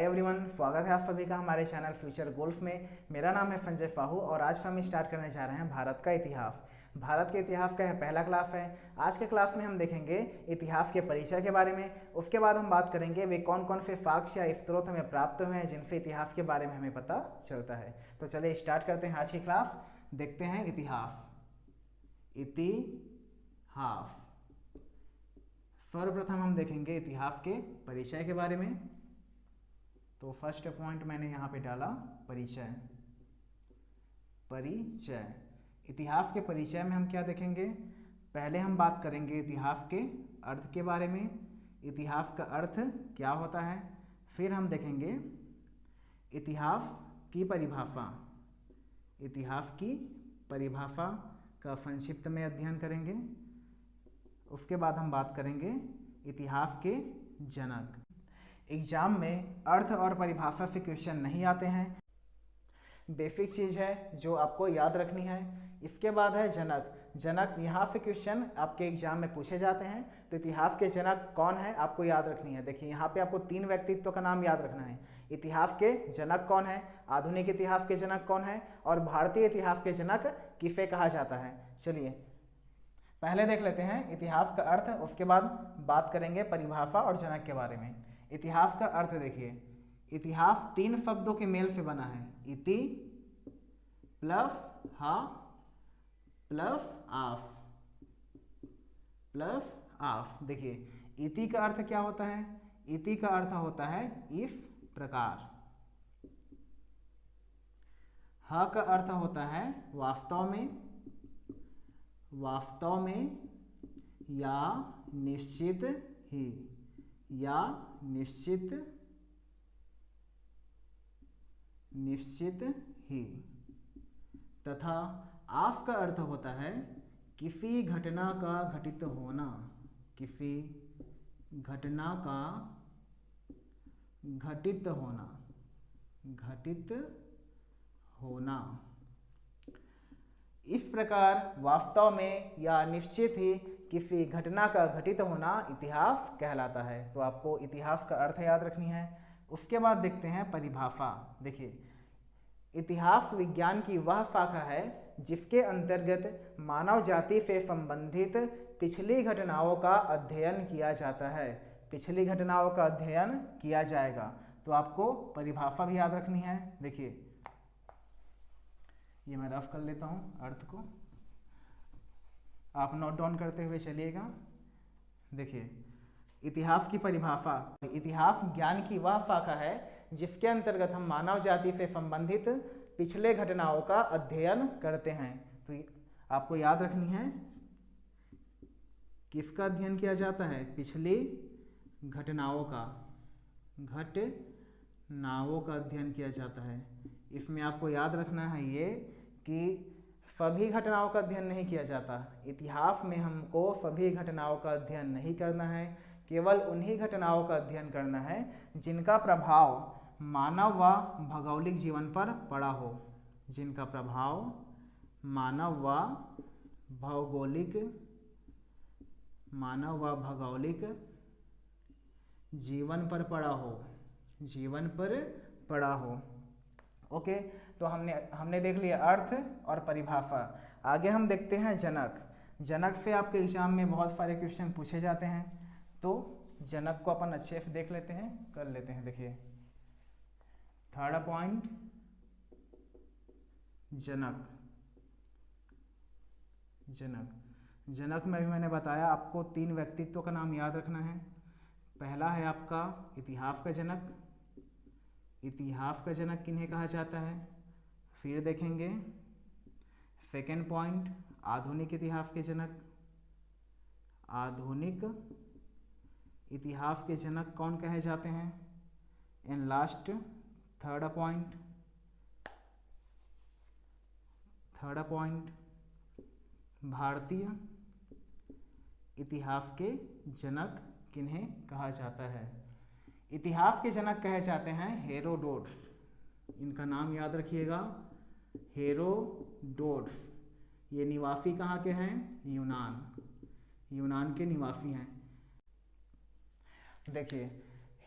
Hi everyone, स्वागत है आप सभी का हमारे चैनल फ्यूचर गोल्फ में। मेरा नाम है संजय फाहू और आज हम स्टार्ट करने जा रहे हैं भारत का इतिहास। भारत के इतिहास का यह पहला क्लास है। आज के क्लास में हम देखेंगे इतिहास के परिचय के बारे में। उसके बाद हम बात करेंगे वे कौन कौन से फैक्ट्स या स्रोत हमें प्राप्त हुए हैं जिनसे इतिहास के बारे में हमें पता चलता है। तो चलिए स्टार्ट करते हैं आज की क्लास। देखते हैं इतिहास। सर्वप्रथम हम देखेंगे इतिहास के परिचय के बारे में। तो फर्स्ट पॉइंट मैंने यहाँ पे डाला परिचय। इतिहास के परिचय में हम क्या देखेंगे? पहले हम बात करेंगे इतिहास के अर्थ के बारे में। इतिहास का अर्थ क्या होता है। फिर हम देखेंगे इतिहास की परिभाषा। इतिहास की परिभाषा का संक्षिप्त में अध्ययन करेंगे। उसके बाद हम बात करेंगे इतिहास के जनक। एग्जाम में अर्थ और परिभाषा से क्वेश्चन नहीं आते हैं, बेसिक चीज़ है जो आपको याद रखनी है। इसके बाद है जनक। जनक यहाँ से क्वेश्चन आपके एग्जाम में पूछे जाते हैं। तो इतिहास के जनक कौन है आपको याद रखनी है। देखिए यहाँ पे आपको 3 व्यक्तित्व का नाम याद रखना है। इतिहास के जनक कौन है, आधुनिक इतिहास के जनक कौन है और भारतीय इतिहास के जनक किसे कहा जाता है। चलिए पहले देख लेते हैं इतिहास का अर्थ, उसके बाद बात करेंगे परिभाषा और जनक के बारे में। इतिहास का अर्थ देखिए, इतिहास 3 शब्दों के मेल से बना है। इति प्लस हा प्लस आफ। देखिए इति का अर्थ क्या होता है। इति का अर्थ होता है इस प्रकार। ह का अर्थ होता है वास्तव में या निश्चित ही तथा आफ का अर्थ होता है किसी घटना का घटित होना। इस प्रकार वास्तव में या निश्चित ही किसी घटना का घटित होना इतिहास कहलाता है। तो आपको इतिहास का अर्थ याद रखनी है। उसके बाद देखते हैं परिभाषा। देखिए इतिहास विज्ञान की वह शाखा है जिसके अंतर्गत मानव जाति से संबंधित पिछली घटनाओं का अध्ययन किया जाता है। पिछली घटनाओं का अध्ययन किया जाएगा। तो आपको परिभाषा भी याद रखनी है। देखिए ये मैं रफ कर लेता हूँ अर्थ को, आप नोट डाउन करते हुए चलिएगा। देखिए इतिहास की परिभाषा, इतिहास ज्ञान की वह शाखा है जिसके अंतर्गत हम मानव जाति से संबंधित पिछले घटनाओं का अध्ययन करते हैं। तो आपको याद रखनी है किसका अध्ययन किया जाता है, पिछली घटनाओं का अध्ययन किया जाता है। इसमें आपको याद रखना है ये कि सभी घटनाओं का अध्ययन नहीं किया जाता। इतिहास में हमको सभी घटनाओं का अध्ययन नहीं करना है, केवल उन्हीं घटनाओं का अध्ययन करना है जिनका प्रभाव मानव व भौगोलिक जीवन पर पड़ा हो। जिनका प्रभाव मानव व भौगोलिक जीवन पर पड़ा हो। ओके, तो हमने देख लिया अर्थ और परिभाषा। आगे हम देखते हैं जनक। जनक से आपके एग्जाम में बहुत सारे क्वेश्चन पूछे जाते हैं। तो जनक को अपन अच्छे से देख लेते हैं, कर लेते हैं। देखिए थर्ड पॉइंट जनक में भी मैंने बताया आपको 3 व्यक्तित्व का नाम याद रखना है। पहला है आपका इतिहास का जनक। इतिहास का जनक किन्हें कहा जाता है। फिर देखेंगे सेकेंड पॉइंट आधुनिक इतिहास के जनक। आधुनिक इतिहास के जनक कौन कहे जाते हैं। एंड लास्ट थर्ड पॉइंट भारतीय इतिहास के जनक किन्हें कहा जाता है। इतिहास के जनक कहे जाते हैं हेरोडोटस। इनका नाम याद रखिएगा, हेरोडोटस। ये निवासी कहाँ के हैं, यूनान के निवासी हैं। देखिए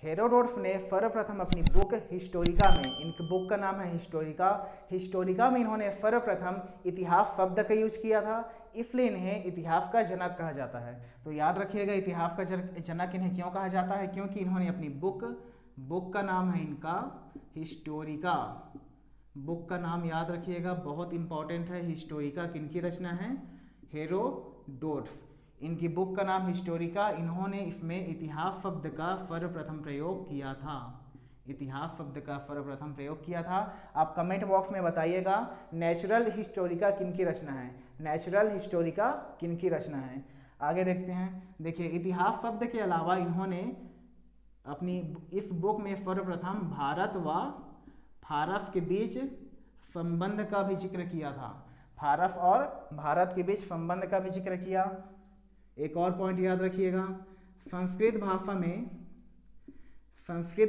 हेरोडोटस ने सर्वप्रथम अपनी बुक हिस्टोरिका में, इनकी बुक का नाम है हिस्टोरिका, हिस्टोरिका में इन्होंने सर्वप्रथम इतिहास शब्द का यूज किया था, इसलिए इन्हें इतिहास का जनक कहा जाता है। तो याद रखिएगा इतिहास का जनक इन्हें क्यों कहा जाता है, क्योंकि इन्होंने अपनी बुक का नाम है इनका हिस्टोरिका। बुक का नाम याद रखिएगा, बहुत इंपॉर्टेंट है। हिस्टोरिका किनकी रचना है, हेरोडोटस। इनकी बुक का नाम हिस्टोरिका, इन्होंने इसमें इतिहास शब्द का सर्वप्रथम प्रयोग किया था, इतिहास शब्द का सर्वप्रथम प्रयोग किया था। आप कमेंट बॉक्स में बताइएगा नेचुरल हिस्टोरिका किनकी रचना है, नेचुरल हिस्टोरिका किनकी रचना है। आगे देखते हैं। देखिए इतिहास शब्द के अलावा इन्होंने अपनी इस बुक में सर्वप्रथम भारत व फारस के बीच संबंध का भी जिक्र किया था, फारस और भारत के बीच संबंध का भी जिक्र किया। एक और पॉइंट याद रखिएगा, संस्कृत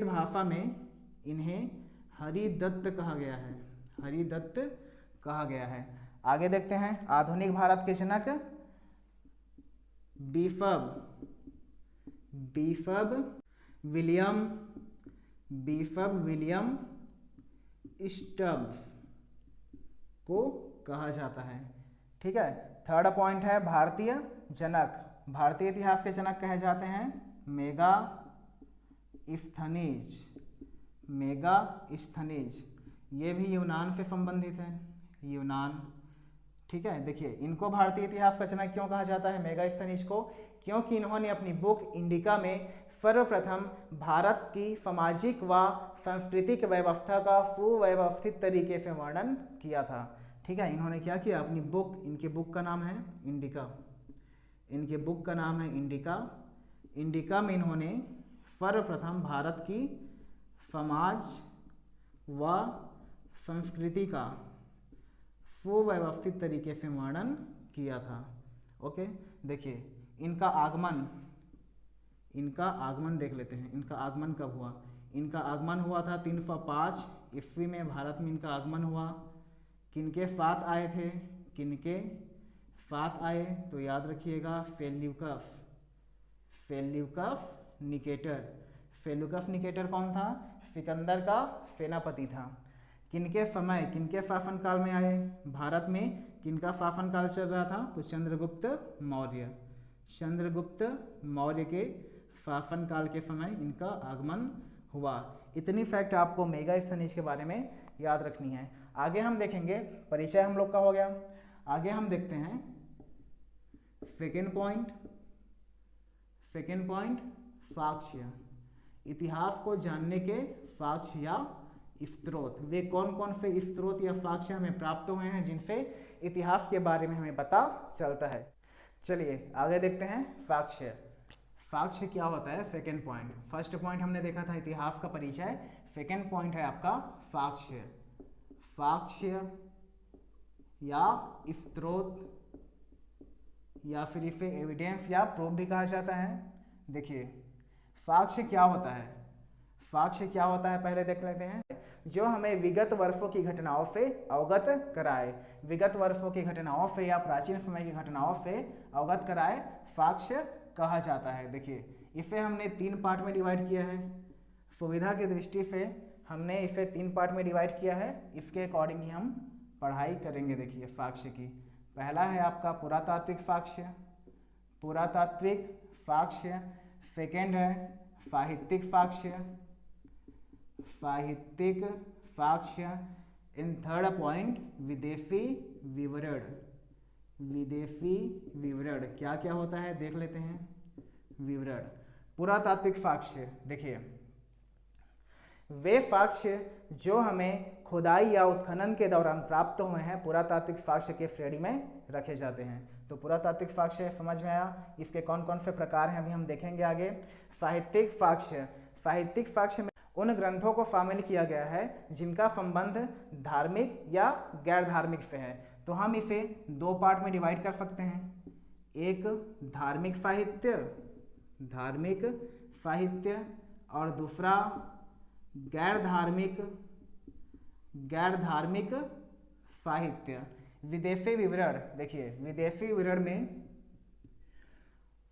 भाषा में इन्हें हरिदत्त कहा गया है, हरिदत्त कहा गया है। आगे देखते हैं। आधुनिक भारत के जनक बिशप विलियम स्टब्स को कहा जाता है। ठीक है। थर्ड पॉइंट है भारतीय जनक, भारतीय इतिहास के जनक कहे जाते हैं मेगास्थनीज। ये भी यूनान से संबंधित है, यूनान। ठीक है। देखिए इनको भारतीय इतिहास का जनक क्यों कहा जाता है, मेगास्थनीज को, क्योंकि इन्होंने अपनी बुक इंडिका में सर्वप्रथम भारत की सामाजिक व सांस्कृतिक व्यवस्था का सुव्यवस्थित तरीके से वर्णन किया था। ठीक है। इन्होंने क्या किया, अपनी बुक, इनके बुक का नाम है इंडिका, इनके बुक का नाम है इंडिका। इंडिका में इन्होंने सर्वप्रथम भारत की समाज व संस्कृति का सुव्यवस्थित तरीके से वर्णन किया था। ओके। देखिए इनका आगमन देख लेते हैं। इनका आगमन कब हुआ, इनका आगमन हुआ था 305 ईस्वी में भारत में इनका आगमन हुआ। किनके साथ आए थे, किनके साथ आए, तो याद रखिएगा सेल्यूकस निकेटर कौन था, सिकंदर का सेनापति था। किनके शासनकाल में आए, भारत में किनका शासनकाल चल रहा था, तो चंद्रगुप्त मौर्य के शासनकाल के समय इनका आगमन हुआ। इतनी फैक्ट आपको मेगास्थनीज के बारे में याद रखनी है। आगे हम देखेंगे, परिचय हम लोग का हो गया। आगे हम देखते हैं सेकेंड पॉइंट साक्ष्य। इतिहास को जानने के साक्ष्य या स्त्रोत, वे कौन कौन से स्त्रोत या साक्ष्य हमें प्राप्त हुए हैं जिनसे इतिहास के बारे में हमें पता चलता है। चलिए आगे देखते हैं। साक्ष्य क्या होता है, सेकेंड पॉइंट। फर्स्ट पॉइंट हमने देखा था इतिहास का परिचय, सेकेंड पॉइंट है आपका साक्ष्य या स्त्रोत, या फिर इसे एविडेंस या प्रूफ भी कहा जाता है। देखिए साक्ष्य क्या होता है, पहले देख लेते हैं। जो हमें विगत वर्षों की घटनाओं से अवगत कराए, विगत वर्षों की घटनाओं से या प्राचीन समय की घटनाओं से अवगत कराए, साक्ष्य कहा जाता है। देखिए इसे हमने 3 पार्ट में डिवाइड किया है, सुविधा की दृष्टि से हमने इसे 3 पार्ट में डिवाइड किया है, इसके अकॉर्डिंग ही हम पढ़ाई करेंगे। देखिए साक्ष्य की, पहला है आपका पुरातात्विक साक्ष्य, सेकेंड है साहित्यिक साक्ष्य, इन थर्ड पॉइंट विदेशी विवरण। क्या क्या होता है देख लेते हैं। विवरण, पुरातात्विक साक्ष्य, देखिए वे साक्ष्य जो हमें खुदाई या उत्खनन के दौरान प्राप्त हुए हैं पुरातात्विक साक्ष्य के श्रेणी में रखे जाते हैं। तो पुरातात्विक साक्ष्य समझ में आया, इसके कौन कौन से प्रकार हैं अभी हम देखेंगे आगे। साहित्यिक साक्ष्य में उन ग्रंथों को शामिल किया गया है जिनका संबंध धार्मिक या गैर धार्मिक से है। तो हम इसे 2 पार्ट में डिवाइड कर सकते हैं, एक धार्मिक साहित्य और दूसरा गैर धार्मिक साहित्य। विदेशी विवरण, देखिए विदेशी विवरण में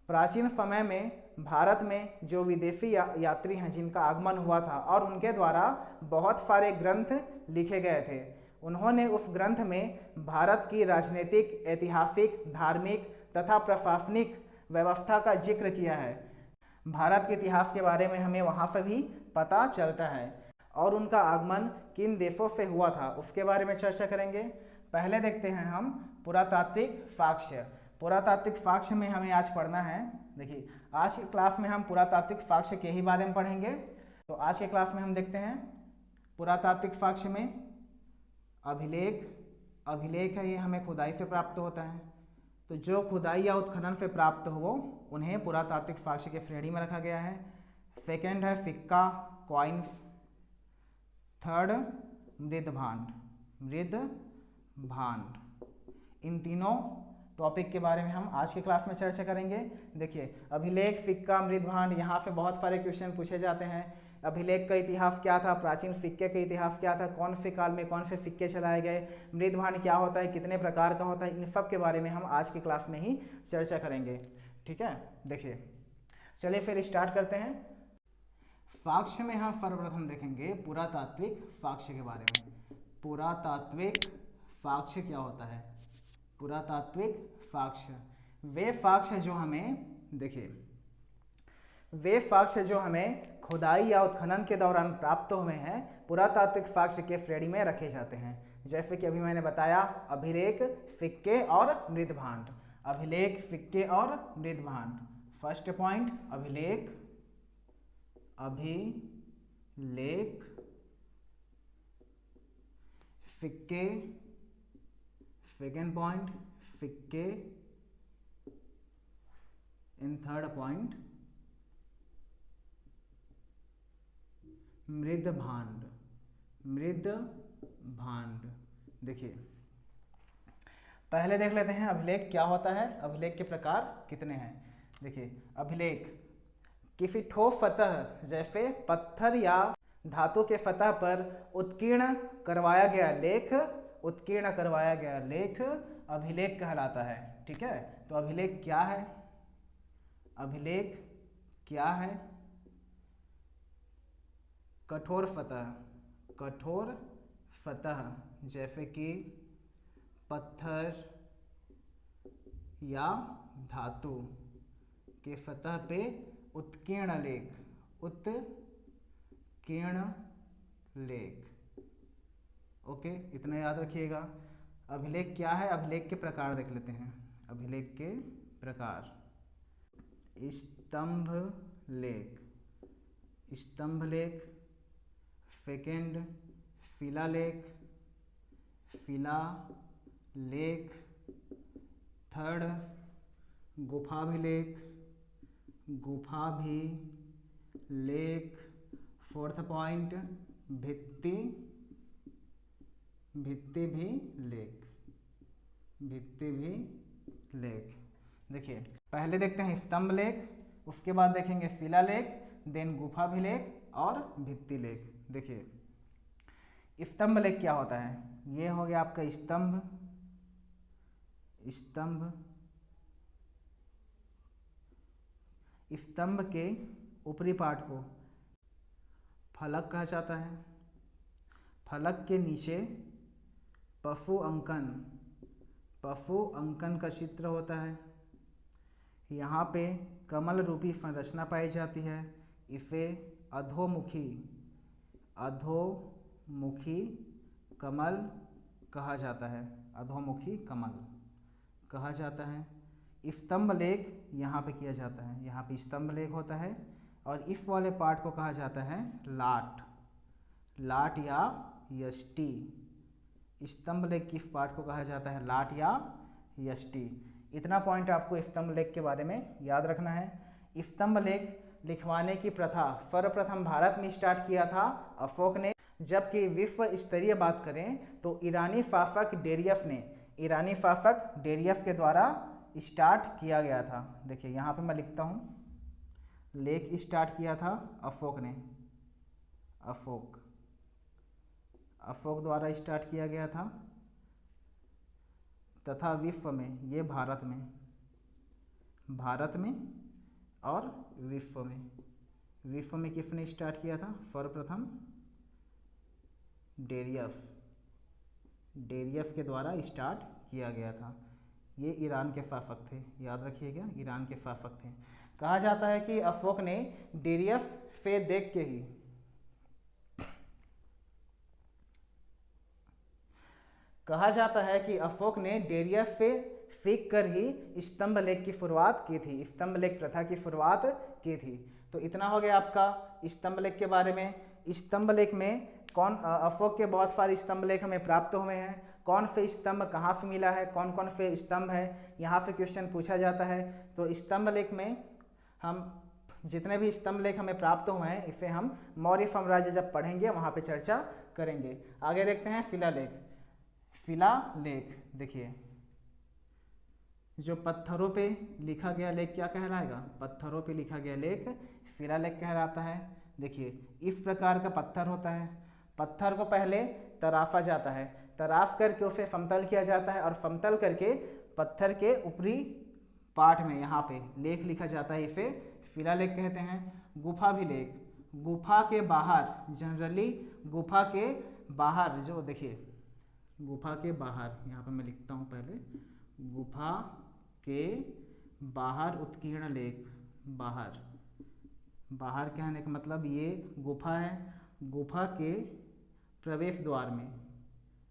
प्राचीन समय में भारत में जो विदेशी यात्री हैं जिनका आगमन हुआ था और उनके द्वारा बहुत सारे ग्रंथ लिखे गए थे, उन्होंने उस ग्रंथ में भारत की राजनीतिक, ऐतिहासिक, धार्मिक तथा प्रशासनिक व्यवस्था का जिक्र किया है। भारत के इतिहास के बारे में हमें वहाँ से भी पता चलता है और उनका आगमन किन देशों से हुआ था उसके बारे में चर्चा करेंगे। पहले देखते हैं हम पुरातात्विक साक्ष्य। पुरातात्विक साक्ष्य में हमें आज पढ़ना है, देखिए आज की क्लास में हम पुरातात्विक साक्ष्य के ही बारे में पढ़ेंगे। तो आज के क्लास में हम देखते हैं पुरातात्विक साक्ष्य में अभिलेख। अभिलेख है, ये हमें खुदाई से प्राप्त होता है। तो जो खुदाई या उत्खनन से प्राप्त हो उन्हें पुरातात्विक साक्ष्य के श्रेणी में रखा गया है। सेकेंड है सिक्का, कॉइन्स। थर्ड मृदभांड, मृदभांड। इन तीनों टॉपिक के बारे में हम आज के क्लास में चर्चा करेंगे। देखिए अभिलेख, सिक्का, मृदभांड, यहाँ पे बहुत सारे क्वेश्चन पूछे जाते हैं। अभिलेख का इतिहास क्या था, प्राचीन सिक्के का इतिहास क्या था, कौन से काल में कौन से सिक्के चलाए गए, मृदभांड क्या होता है, कितने प्रकार का होता है, इन सब के बारे में हम आज की क्लास में ही चर्चा करेंगे। ठीक है, देखिए चलिए फिर स्टार्ट करते हैं। साक्ष्य में हम सर्वप्रथम देखेंगे पुरातात्विक साक्ष्य के बारे में। पुरातात्विक साक्ष्य क्या होता है? पुरातात्विक साक्ष्य वे साक्ष्य जो हमें, देखिए वे साक्ष्य जो हमें खुदाई या उत्खनन के दौरान प्राप्त हुए हैं, पुरातात्विक साक्ष्य के श्रेणी में रखे जाते हैं। जैसे कि अभी मैंने बताया, अभिलेख, सिक्के और मृदभांड। अभिलेख, सिक्के और मृदभांड। फर्स्ट पॉइंट अभिलेख, अभिलेख, सिक्के। सेकेंड पॉइंट सिक्के। इन थर्ड पॉइंट मृदभांड, मृदभांड। देखिए पहले देख लेते हैं अभिलेख क्या होता है, अभिलेख के प्रकार कितने हैं। देखिए अभिलेख किसी ठोस सतह जैसे पत्थर या धातु के सतह पर उत्कीर्ण करवाया गया लेख, उत्कीर्ण करवाया गया लेख अभिलेख कहलाता है। ठीक है, तो अभिलेख क्या है? अभिलेख क्या है? कठोर सतह, कठोर सतह जैसे कि पत्थर या धातु के सतह पे उत्कीर्ण लेख, उत्कीर्ण लेख। ओके, इतना याद रखिएगा। अभिलेख क्या है? अभिलेख के प्रकार देख लेते हैं। अभिलेख के प्रकार, स्तंभ लेख, स्तंभ लेख। सेकेंड शिलालेख, शिलालेख। थर्ड गुफाभिलेख, गुफाभिलेख। फोर्थ पॉइंट भित्ति, भित्तिभिलेख, भित्तिभिलेख। देखिए पहले देखते हैं स्तंभ लेख, उसके बाद देखेंगे शिलालेख, देन गुफाभिलेख और भित्तिलेख। देखिए स्तंभ लेख क्या होता है? ये हो गया आपका स्तंभ, स्तंभ। स्तंभ के ऊपरी पार्ट को फलक कहा जाता है। फलक के नीचे पशु अंकन, पशु अंकन का चित्र होता है। यहाँ पे कमल रूपी संरचना पाई जाती है। इसे अधोमुखी, अधोमुखी कमल कहा जाता है। अधोमुखी कमल कहा जाता है। स्तंभ लेख यहाँ पे किया जाता है, यहाँ पे स्तंभ लेख होता है। और इस वाले पार्ट को कहा जाता है लाट, लाट या यष्टि। स्तंभ लेख किस पार्ट को कहा जाता है? लाट या यष्टि। इतना पॉइंट आपको स्तंभ लेख के बारे में याद रखना है। स्तंभ लेख लिखवाने की प्रथा सर्वप्रथम भारत में स्टार्ट किया था अशोक ने, जबकि विश्व स्तरीय बात करें तो ईरानी शासक डेरियस ने, ईरानी शासक डेरियस के द्वारा स्टार्ट किया गया था। देखिए यहाँ पे मैं लिखता हूँ, लेख स्टार्ट किया था अशोक ने, अशोक, अशोक द्वारा स्टार्ट किया गया था। तथा विश्व में, ये भारत में, भारत में और विश्व में। विश्व में किसने स्टार्ट किया था? सर्वप्रथम डेरियफ के द्वारा स्टार्ट किया गया था। ये ईरान के शासक थे, याद रखिएगा, ईरान के शासक थे। कहा जाता है कि अशोक ने डेरियफ से देख के ही कहा जाता है कि अशोक ने डेरियफ से सीख कर ही स्तंभ लेख की शुरुआत की थी, स्तंभ लेख प्रथा की शुरुआत की थी। तो इतना हो गया आपका स्तंभ लेख के बारे में। स्तंभ लेख में अशोक के बहुत सारे स्तंभ लेख हमें प्राप्त हुए हैं। कौन से स्तंभ कहाँ से मिला है, कौन कौन से स्तंभ है, यहाँ से क्वेश्चन पूछा जाता है। तो स्तंभ लेख में हम जितने भी स्तंभ लेख हमें प्राप्त हुए हैं, इसे हम मौर्य साम्राज्य जब पढ़ेंगे वहाँ पे चर्चा करेंगे। आगे देखते हैं शिलालेख। शिलालेख देखिए, जो पत्थरों पे लिखा गया लेख क्या कहलाएगा? पत्थरों पे लिखा गया लेख शिलालेख कहलाता है। देखिए, इस प्रकार का पत्थर होता है। पत्थर को पहले तराशा जाता है, तराश करके उसे समतल किया जाता है और समतल करके पत्थर के ऊपरी पार्ट में यहाँ पे लेख लिखा जाता है, इसे शिलालेख कहते हैं। गुफा भी लेख, गुफा के बाहर, जनरली गुफा के बाहर, जो देखिए गुफा के बाहर, यहाँ पे मैं लिखता हूँ पहले, गुफा के बाहर उत्कीर्ण लेख। बाहर, बाहर कहने का मतलब ये गुफा है, गुफा के प्रवेश द्वार में,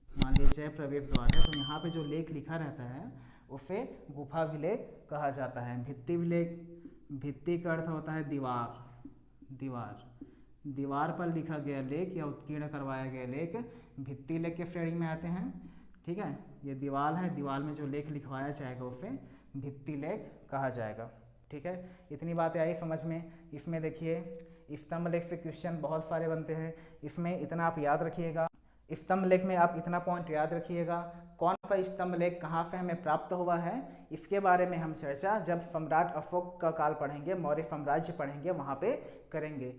मान लीजिए प्रवेश द्वार है, तो यहाँ पे जो लेख लिखा रहता है उसे गुफा अभिलेख कहा जाता है। भित्ति अभिलेख, भित्ति का अर्थ होता है दीवार, दीवार, दीवार पर लिखा गया लेख या उत्कीर्ण करवाया गया लेख भित्ति लेख के श्रेणी में आते हैं। ठीक है, ये दीवार है, दीवार में जो लेख लिखवाया जाएगा उसे भित्ति लेख कहा जाएगा। ठीक है, इतनी बातें आई समझ में। इसमें देखिए स्तंभ लेख से क्वेश्चन बहुत सारे बनते हैं, इसमें इतना आप याद रखिएगा। स्तंभ लेख में आप इतना पॉइंट याद रखिएगा, कौन सा स्तंभ लेख कहाँ से हमें प्राप्त हुआ है, इसके बारे में हम चर्चा जब सम्राट अशोक का काल पढ़ेंगे, मौर्य साम्राज्य पढ़ेंगे, वहाँ पे करेंगे।